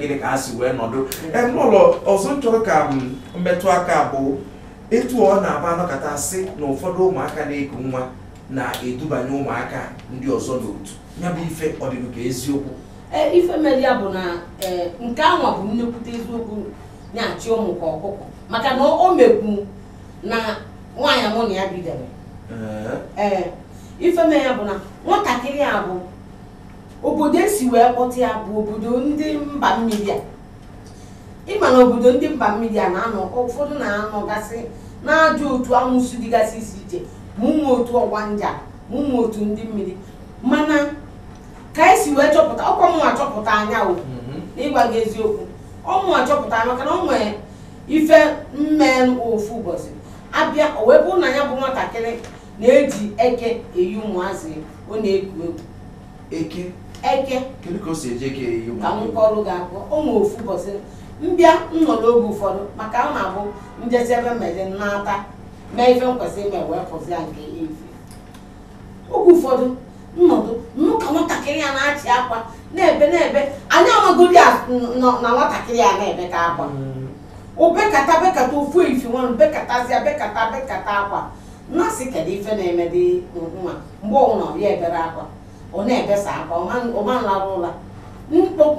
gịnị ka ha si wee nọdụ n'ụlọ ọzọ chọrọ ka mmetụ aka bụ etu ọ na-aba anọkọta sị na ụfọdụ ụmụaka na-eku nwa na-edubanye ụmụaka ndị ọzọ n'otu ya bụ ife ọdịgo ka eziokwu ife mere ya bụ na nke anwa bụ nnekwute eziokwu na-achị ụmụ ka ọkụkọ maka na o mekwu na nwaanyị mụ na ya bidoro ife mere ya bụ na nwatakịrị a bụ obodo esi wee kpọta ya bụ obodo ndị mba mmiri a ịma na obodo ndị mba mmiri a na-anọ ụfọdụ na-anọgasị na-ajụ otu anwụsụ dịgasị isi iche ma ụmụ otu ọgbanja ma ụmụ otu ndị mmiri mana ka esi wee chọpụta ọkwa mụ achọpụta anya o n'ịgwa gị eziokwu ọmụ achọpụta maka na o nwere ife mme ofu ụbọchị abịa o wee bụ na ya bụ nwatakịrị na-eji eke eyi ụmụazị ọ na-egwu egwu eke kedu ka o si eje eke eyi ka m kọrụ ga-akpọ ụmụ ofu ụbọchị mbịa nnọ n'oge ụfọdụ maka ọ na-abụ njesi ebe mmezi nnata mee ife nkwesị ime wee pụzi ya nke efi oge ụfọdụ nnọdụ nnụ ka nwatakịrị ya na-achị akwa na-ebe anyị amagodi na nwatakịrị ya na-ebe ka akwa bekata ofu efi nwanụ bekatazịa bekata akwa nnasị kedu ife na-eme dị nwa mgbe ọnwụna ya ebere akwa ọ na-ebesa akwa ọma nlara ụla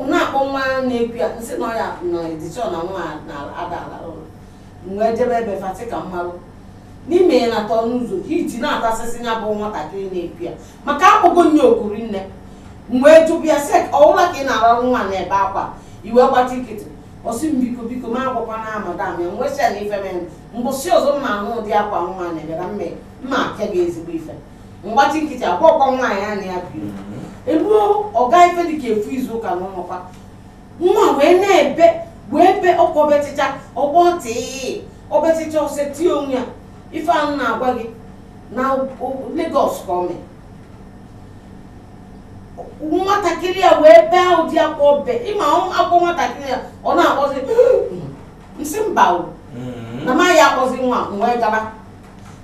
na-akpọ nwa na-ekwu ya nsị na ọya na edishọn na nwa na-ada ala ụlọ mgbe jebe ebe fatị ka mmalụ n'ime ya na-atọ n'ụzọ hiti na-atasịsị ya bụ nwatakịrị na-ekwu ya maka akpọgo nye okuru nne mgbe jụbụ ya sek ọwụla ka ị na-arụ nwa na-ebe akwa iwe gbata ikiti ọsị m biko ma agwakwa na madam ya nwesịa na ife mere mbụsị ọzọ m na-anụ ụdị akwa nwa na-ebịara mma apịa gị ezigbo ife mgbachi nkịtị agwọkwa nwaanyị a na ya biri eruo ọga ife dịka efu izu ụka na ụmụkwa nwa wee na-ebe wee be ọkwa obetịcha ọgbọ tii obetịcha ọsị tie onwe ya ife ahụ na-agwa gị na Lagos ka ọ mee nwatakịrị ya wee bee ụdị akwa obe ịma akwa nwatakịrị ya ọ na-akpọzi nsị mba na ma ya akpọzi nwa wee gaba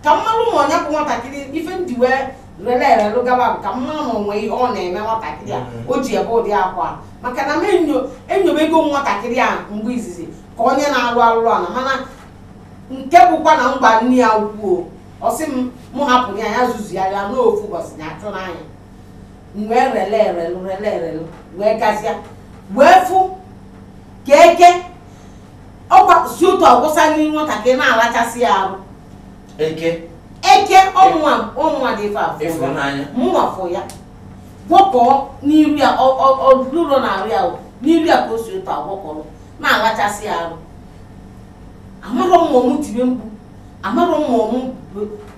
ka mmadụ ma ọnya bụ nwatakịrị ife ndị wee rere gaba ka mmadụ ma onwe ihe ọ na-eme nwatakịrị a o ji ebe ụdị akwa maka na m enyobego nwatakịrị a mgbe izizi ka onye na-arụ arụrụ ala mana nke bụkwa na mgba nne ya ukwuo ọsị m hapụrụ ya ya zuzigharịa n'ofu ụbọchị na achụ n'anya wee rele wee gazia wee fụ ka eke ọkwa si otu agwụsa n'ihu nwatakịrị na-alachasị ya arụ eke ọmụnwa dị ife afọ mmụafọ ya gwọkọọ n'iru ya ọlụrụ na arụ ya n'iru ya ka o si otu agwọkọrọ na-alachasị ya arụ amarọ mmụọmụ tibe mkpu amarọ mmụọmụ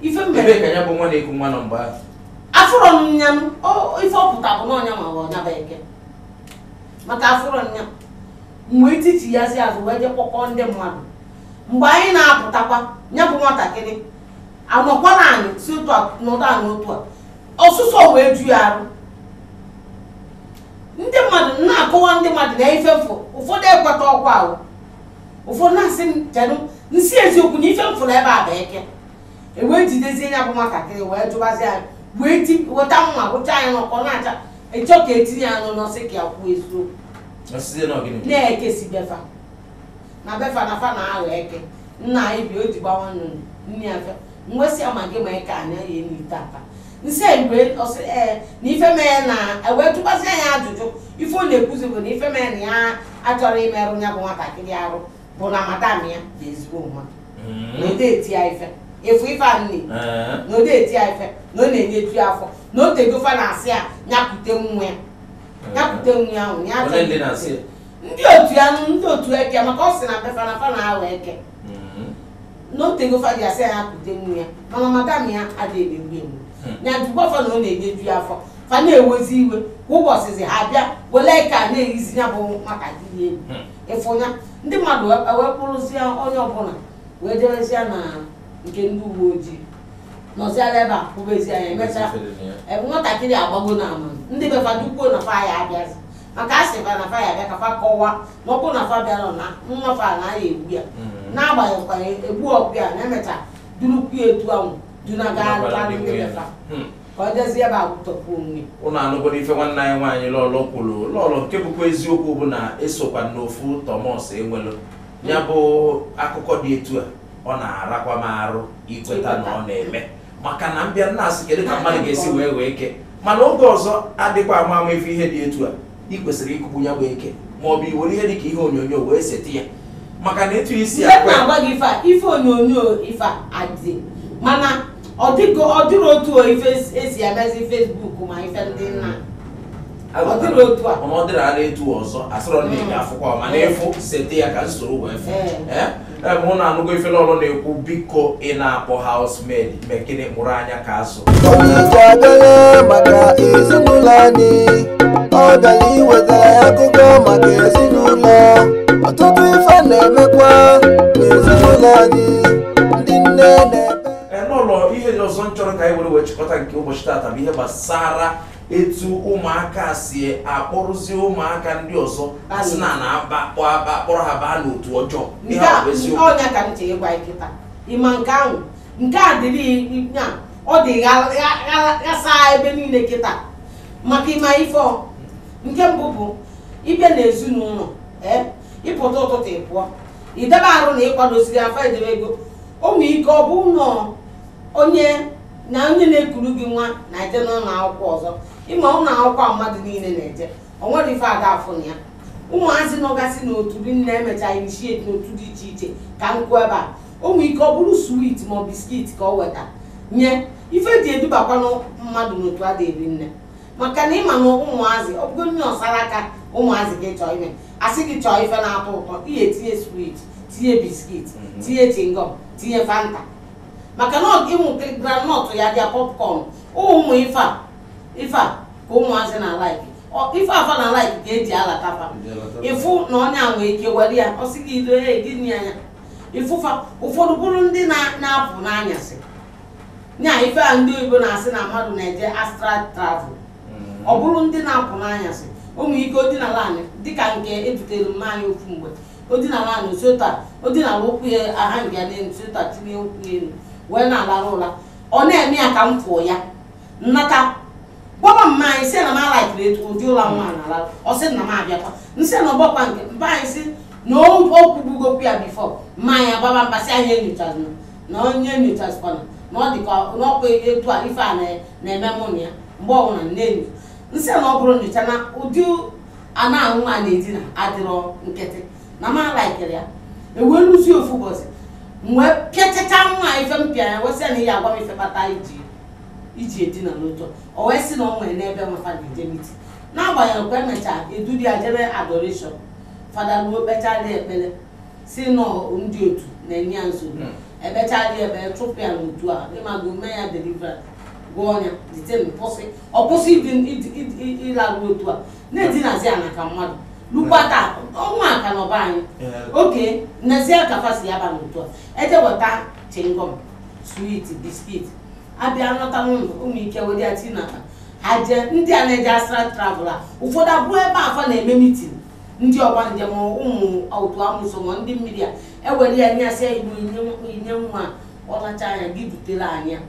ife mere ebe ka ya bụ nwa na-eku nwa nọ mgbe afụrọ nya ife ọpụta bụ n'ọnya ma ọ nyaba eke maka afụrọ nya mgbe etiti ya si azụ wee je kpọkọ ndị mmadụ mgbe anyị na-apụtakwa nya bụ nwatakịrị anọkwara anyị si otu n'ụdọ anyị otu a ọsụsọ wee ju ya arụ ndị mmadụ na-akọwa ndị mmadụ na ife mfụ ụfọdụ ekweta ọkwa ahụ ụfọdụ na-asị nchedu nsị eziokwu na ife mfụrụ ebe a bụ eke ewee jidezie ya bụ nwatakịrị wee jụbazie anyị wee weta mma rụcha anyị n'ọkọ na-acha ịchọ ka etinye ya n'ọsị ka ya kwuo eziokwu na-ekesi befa na befa na fa na-aghọ eke nna anyị bi o ji gbawa nne ya fe mwesi ya ma gị ma eke anya ya n'ite aka nsị igwe ọsị na ife mee na ewee tụkwasị anyị ajụjụ ife ọ na-ekwuzi bụ na ife mee na ya achọrọ imerụ ya bụ nwatakịrị arụ bụ na madam ya bụ ezigbo mmadụ na ode eti ya ife efu ife a nne na ode eti ya ife na ọ na-enyeju ya afọ na o tegofa na-asị ya nyapụte nwa ya nyapụte nwa ya ahụ ya ndị otu eke maka ọ sị na befa na fa na-aghọ eke na o tegofa ji asị ya nyapụte nwa ya mana madam ya adịghị egbu egbu ya jụgwafa na ọ na-enyeju ya afọ fa na-ewezi iwe kwa ụbọchịzi ha bịa wele ka na-eyizi ya bụ nwatakịrị egwu ịfụnya ndị mmadụ ewepụrụzie onye ọbụla wee jebezie na nke ndị uwe ojii nọziara ebe a kwụbezi anya emechaa nwatakịrị agbago na ama ndị befa dukwuo na fa ya abịazi maka a sịfa na fa ya abịa ka fa kọwaa ma ọ bụrụ na fa bịara na nwafa a na-aya egbu ya na-agbanyeghịkwa egbu ọkụ ya na emecha durukwu etu ahụ dunaga ndị befa ka ọ jezie ebe agwụtọpụ onwe ụnụ anụgoro ife nwanne anyị nwaanyị lọlọ kwuru lọlọ nke bụkwa eziokwu bụ na esokwa n'ofu Thomas enwelu ya bụ akụkọ dị etu a ọ na-arakwa m arụ ikweta na ọ na-eme maka na mbịa na-asị kedu ka mmadụ ga-esi wee eke mana oge ọzọ adịkwa ama ife ihe dị etu a ị kwesịrị ịkụgbu ya bụ eke ma ọ bụ iwere ihe dịka ihe onyonyo wee seti ya maka na etu isi na-agwa gị ife onyonyo ife adị mana ọ dịrị otu ife esi emezi Facebook ma ife ndị nna ọ dịrị otu a ọ dịrị ara etu ọzọ asịrọ na ị ga-afụkwa ma na-efu seti ya ka nsoro wee fụ mụ na anụgo ife n'ọlụ na-ekwu biko ị na-akpọ housemaid mekene mụrụ anya ka azụ onye iji abịala maka ezinụlọ anyị ọ bịara iwetara akụkọ maka ezinụlọ ọtụtụ ife na-emekwa n'ezinụlọ anyị ndị nne na-eme n'ụlọ ihe dị ọzọ nchọrọ ka anyị were chịkọta nke ụbọchị tata bụ ihe gbasara etu ụmụaka si akpọrụzie ụmụaka ndị ọzọ asị na akpọrọ ha baa n'otu ọjọọ ọnya ka m chee ịgwa nkịta ịma nke ahụ nke a dịrị ọ dị ghasa ebe niile kịta maka ịma ife nke mbụ bụ ịbịa n'ezinụlọ ịpụta ụtụtụ ịpụọ idebe arụ na ịkwadosiri afa edebe ego ụmụ ike ọ bụ ụlọ onye na-ekuru gị nwa na-eje n'ụlọ akwụkwọ ọzọ ịma ụlọ akwụkwọ mmadụ niile na-eje o nwere ife aga afụ na ya ụmụazị nọgasị n'otu dị nna emecha initiate n'otu dị iche iche ka nkụ ebe a ụmụ ike ọ bụrụ sweet ma ọ biskit ka ọ weta nye ife dị edubakwanụ mmadụ n'otu a dị eri nne maka na ịma na ụmụazị ọ bụgo nne ọsara aka ụmụazị gị chọọ ime asị gị chọọ ife na-atọ ụtọ ihe tinye sweet tinye biskit tinye chingom tinye fanta maka na ịmụ granọt ya dị popcorn ụmụ ife a ka ụmụazị na like ife afa na like ka eji alatafa ịfụ na onye a nwee ike were ya ọ sị gị ido gịnị anya ịfụfa ụfọdụ bụrụ ndị na-apụ n'anyasị nya ife a ndị Igbo na-asị na mmadụ na-eje astral travel ọ bụrụ ndị na-apụ n'anyasị ụmụ ike odinala anyị dịka nke edutere mmanya ofu mgbe odinala anyị odinala ụkwụ ya aha nga n'elu sota tinye ụkwụ elu wee na-alara ụra ọ na-eme ya ka m fụọ ya nnata gbaba mma anyị si na m alaikiri etu ụdị ụlọ nwa na-ala ọ sị na m abịakwa nsị na ọgbakwa nke mba anyị si na okwugbugokwu ya bifọ mmanya gbaba mbasị anyị enyochazina na onye enyochazikwana na ọ dịka n'ọkwa etu a ife a na-eme mụ na ya mgbe ọbụla nne nsị na ọ bụrụ nyocha na ụdị a na-ahụ nwa na-edina adịrọ nkịtị na m alaikiri ya eweluzi ofu ụbọchị mgbe pịachacha nwa ife mpịa ya wesị na ihe agwa m ife kpata iji edina n'ụtọ o wee sị na ọ nwere n'ebe nwafa na-eje miti n'agbanyeghị kwa emecha edudi ajebe adoration fada ruo kpechalị ekpere si nọ ndị otu na-enye ya nsogbu ekpechalị ebe chụpụ ya n'otu a ịmago mee ya deliverance gwa ọnya diten ọkwụsị ịlarụ otu a na-edinazi ana ka mmadụ lukwata ọnwa aka n'ọba anyị oke nnezie kafasi ya ba n'otu a eje weta chingom sweet biskit abịa nọta n'ụlọ ụmụ ike were ya tii na ha jee ndị a na-eje astral travel ụfọdụ abụọ ebe afa na-eme mitin ndị ọgba njem ụmụ otu amụsomọ ndị mmiri a ewere ya nyasị ya igbo inye nwa ọlacha anya gị dutela anya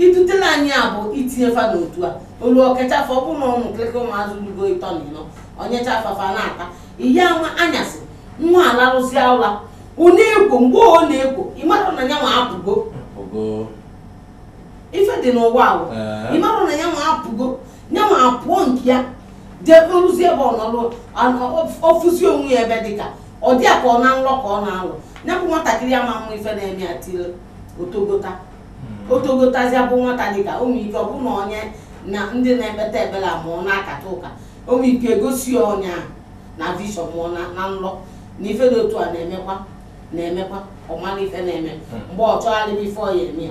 idutela anya bụ itinye fa n'otu a olu ọkachafọ ọ bụ na ụmụ nkịrịka ụmụazụ lugo ịtọ na ịnọ onyecha afafa na-ata ihe nwa anyasị nwa alarụzi ụla ọ na-ekwo mgbe ọ na-ekwo ịmara na ya nwa apụgo ife dị n'ụwa ahụ ịmara na ya nwa apụgo ya nwa apụọ nke ya jee rụzie ebe ọ nọrụ ọfụzi onwe ya ebe dịka ọ dị ka ọ na nrọ ka ọ na-alụ ya bụ nwatakịrị ama mma ife na-eme ya tiri otogotazia bụ nwata dịka ụmụ ike ọ bụ na onye na ndị na-ekpeta ekpere amụọ na-akata ụka ụmụ ike egosi ọnya na vision mụọ na nrọ na ife dị otu a na-emekwa ọmara ife na-eme mgbe ọ chọgharịba ife ọ ya eme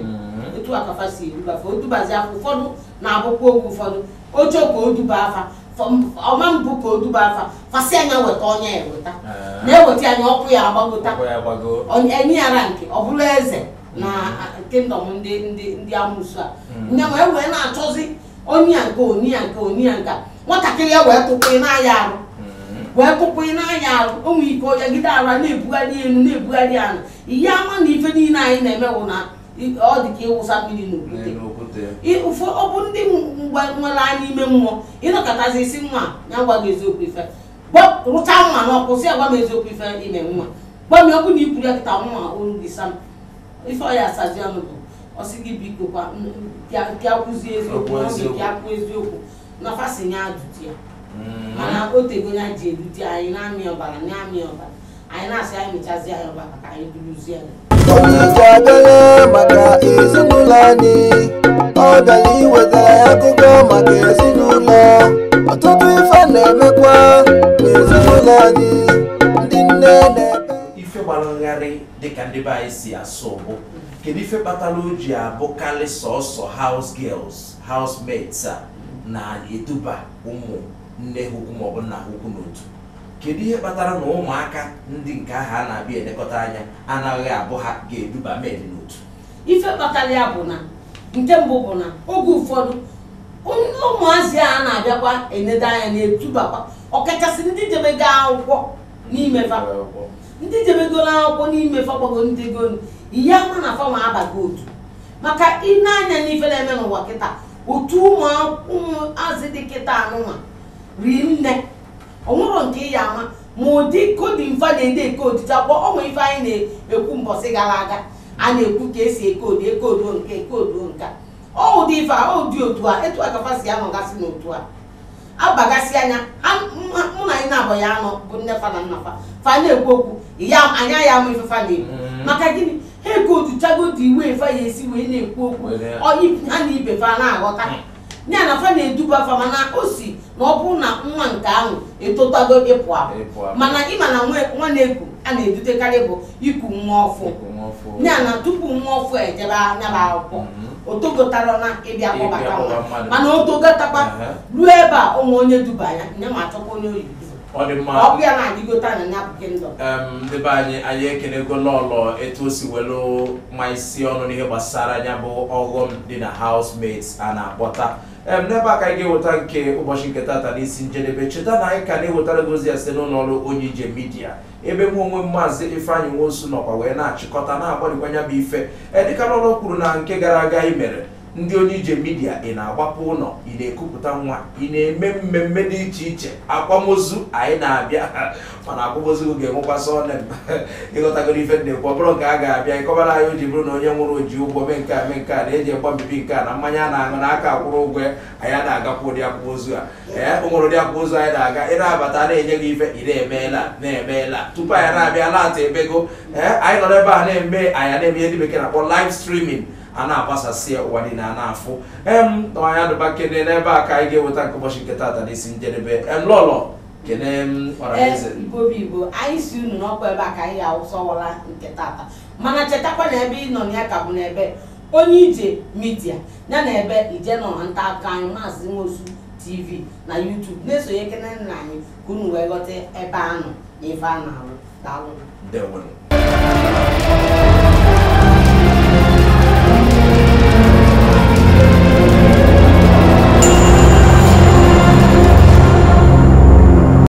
etu a kafa si edubafe o dubazi afọ ụfọdụ na-abụkwa oge ụfọdụ oche ka o duba afa ọma mbụ ka o duba afa fasị anya weta ọnya ya eweta na-eweta anya ọkụ ya agbagota enye yara nke ọ bụrụ eze na kingdom ndị amụsụ a nya wee wee na-achọzi onye ya nke onye ya nke onye ya nke nwatakịrị ya wee tụkwụ n'anya arụ ụmụ ike ojagide arụ na-ebugharị elu na-ebugharị ala ihe ama na ife niile anyị na-emewu na ọ dị ka ịwụsa mmiri n'okwute ọ bụ ndị nwere anya ime mmụọ ịnọkọtazi isi nwa ya gwa gị eziokwu ife rụcha nwa na ọkwụsị agwa m eziokwu ife ime nwa gwa m ọ bụ na ikwuru ya kịta nwa olu gị sam ife ọ ya asazi ọnụ bụ ọ sị gị biko kwa ka akwụzi eziokwu n'oge ka akwụ eziokwu na fasị nye ajụjụ ya otego ya ji erute anyị na-amị ọbara anyị na-asị anyị mechazi anyị ọbara ka anyị duruzie ya onye ije abịala maka ezinụlọ anyị ọ bịala iwetara akụkọ maka ezinụlọ ọtụtụ ife na-emekwa n'ezinụlọ anyị ndị nne na-ebe ife gbalagharị dịka ndị be anyị si asụ bụ kedu ife kpatara o ji abụkarị sọsọ house girls housemates a na-eduba ụmụ nne ha ukwu maọbụ nna ha ukwu n'otu kedu ihe kpatara na ụmụaka ndị nke ahụ a na-abịa elekọta anya anaghị abụ ha ga-eduba med n'otu ife kpatara ya bụ na nke mbụ bụ na oge ụfọdụ ụmụazị a na-abịakwa enedo anya na-etubakwa ọkachasị ndị jebego akwụkwọ n'imefa ndị jebegoro akwụkwọ n'imefa gbago ndị gonu ihe ama na fa ma abago otu maka ịna-anya n'ife na-eme n'ụwa kịta otu ụmụazị dị kịta anụnwa rie nne onwero nke ya ama ma ụdị kodi mfa na-ede ekoodu jakpọ ọnwa ife anyị na-ekwu mbọsị gara aga a na-ekwu ka esi ekoodu nke nka ọ ụdị ife a ụdị otu a etu akafa si anọgasị n'otu a abagasị anya mụ na anyị na-abọ ya anọ bụ nne fa na nna fa na-ekwu okwu anya ya ama ife fa na-ekwu maka gịnị ha ekoodu chagodi iwe fa ya esi wee na-ekwu okwu ha na ibe fa na-aghọta ya na fa na-eduba fa mana o si na ọ bụrụ na nwa nke ahụ etotago ịpụ apụ mana ịma na nwa na-eku a na-edutekarị bụ iku nwa ọfụ ya na tupu nwa ọfụ ejebe anyaba akwụkwọ o togotara na ịbịa kpọbata nwa mana o togotakwa ruo ebe a ụmụ onye duba ya nye ma achọkwa onye oyibo ọ bịa na-adịgota na ya bụ kendọ ndị be anyị ekenego lọlọ etu o si welu ma isi ọnụ n'ihe gbasara ya bụ ọghọm dị na housemates a na-akpọta n'ebe a ka anyị ga-eweta nke ụbọchị nke tata n'isi njedebe cheta na anyị ka na-ewetara gozi ya site n'ụlọ ọrụ onye ije midia ebe mụ onwe maazị Ifeanyị Nwosu nọkwa wee na-achịkọta na-agbalịkwa ya bụ ife dịka lọlọ kwuru na nke gara aga i mere ndị onye ije midia ị na-agbapụ ụlọ ị na-ekupụta nwa ị na-eme mmemme dị iche iche akwamozu anyị na-abịa mana akwamozu ga-enwekwasị ọnụ ịghọtagoro ife na-ekwu ọ bụrụ nke a ga-abịa ịkọbara anyị o ji bụrụ na onye nwụrụ oji ụgwọ mee nke a na-eji egba mbibi nke a na mmanya a na-aṅụ n'aka akwụrụ ụgwọ anyị na-agakwa ụdị akwamozu a o nwere ụdị akwamozu anyị na-aga ị na-abata na-enye gị ife ị na-emeela tupu anyị na-abịa lata ebego anyị nọrọ ebe a na-eme anyị na-eme ihe ndị bekee na-akpọ live streaming a na-agbasasị ụwa niile a na-afụ anyị adụba kene n'ebe a ka anyị ga-eweta nke ụbọchị nke tata n'isi njedebe lọlọ kene ọranaeze Igbo anyị si unu n'ọkwa ebe a ka anyị awụsọwala nke tata mana chetakwa na ebe ị nọ na ya ka bụ n'ebe onye ije midia ya na ebe ije nọ na nta aka anyị Maazị Nwosu TV na YouTube na-esonye kene nna anyị ka unu wee ghọta ebe a nọ na ife a na-arụ daalụ.